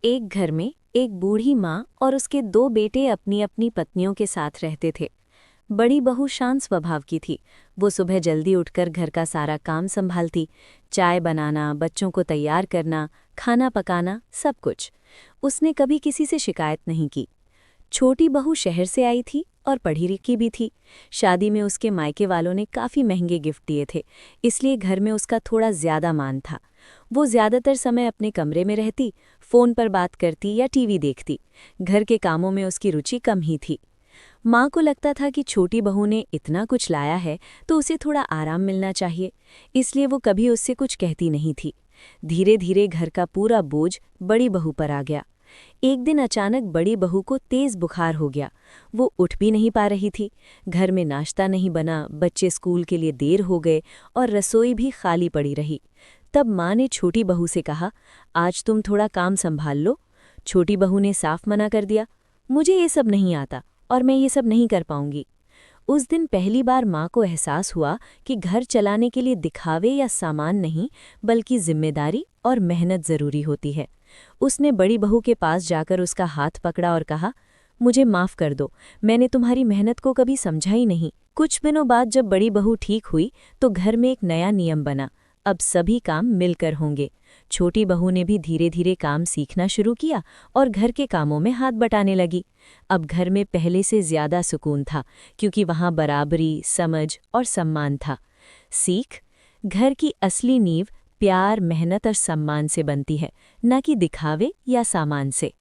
एक घर में एक बूढ़ी माँ और उसके दो बेटे अपनी अपनी पत्नियों के साथ रहते थे। बड़ी बहू शांत स्वभाव की थी। वो सुबह जल्दी उठकर घर का सारा काम संभालती, चाय बनाना, बच्चों को तैयार करना, खाना पकाना, सब कुछ। उसने कभी किसी से शिकायत नहीं की। छोटी बहू शहर से आई थी और पढ़ी लिखी भी थी। शादी में उसके मायके वालों ने काफ़ी महंगे गिफ्ट दिए थे, इसलिए घर में उसका थोड़ा ज़्यादा मान था। वो ज़्यादातर समय अपने कमरे में रहती, फ़ोन पर बात करती या टीवी देखती। घर के कामों में उसकी रुचि कम ही थी। माँ को लगता था कि छोटी बहू ने इतना कुछ लाया है तो उसे थोड़ा आराम मिलना चाहिए, इसलिए वो कभी उससे कुछ कहती नहीं थी। धीरे धीरे घर का पूरा बोझ बड़ी बहू पर आ गया। एक दिन अचानक बड़ी बहू को तेज बुखार हो गया। वो उठ भी नहीं पा रही थी। घर में नाश्ता नहीं बना, बच्चे स्कूल के लिए देर हो गए और रसोई भी खाली पड़ी रही। तब माँ ने छोटी बहू से कहा, आज तुम थोड़ा काम संभाल लो। छोटी बहू ने साफ मना कर दिया, मुझे ये सब नहीं आता और मैं ये सब नहीं कर पाऊंगी। उस दिन पहली बार माँ को एहसास हुआ कि घर चलाने के लिए दिखावे या सामान नहीं, बल्कि जिम्मेदारी और मेहनत जरूरी होती है। उसने बड़ी बहू के पास जाकर उसका हाथ पकड़ा और कहा, मुझे माफ़ कर दो, मैंने तुम्हारी मेहनत को कभी समझा ही नहीं। कुछ दिनों बाद जब बड़ी बहू ठीक हुई तो घर में एक नया नियम बना, अब सभी काम मिलकर होंगे। छोटी बहू ने भी धीरे धीरे काम सीखना शुरू किया और घर के कामों में हाथ बटाने लगी। अब घर में पहले से ज्यादा सुकून था, क्योंकि वहाँ बराबरी, समझ और सम्मान था। सीख, घर की असली नींव प्यार, मेहनत और सम्मान से बनती है, न कि दिखावे या सामान से।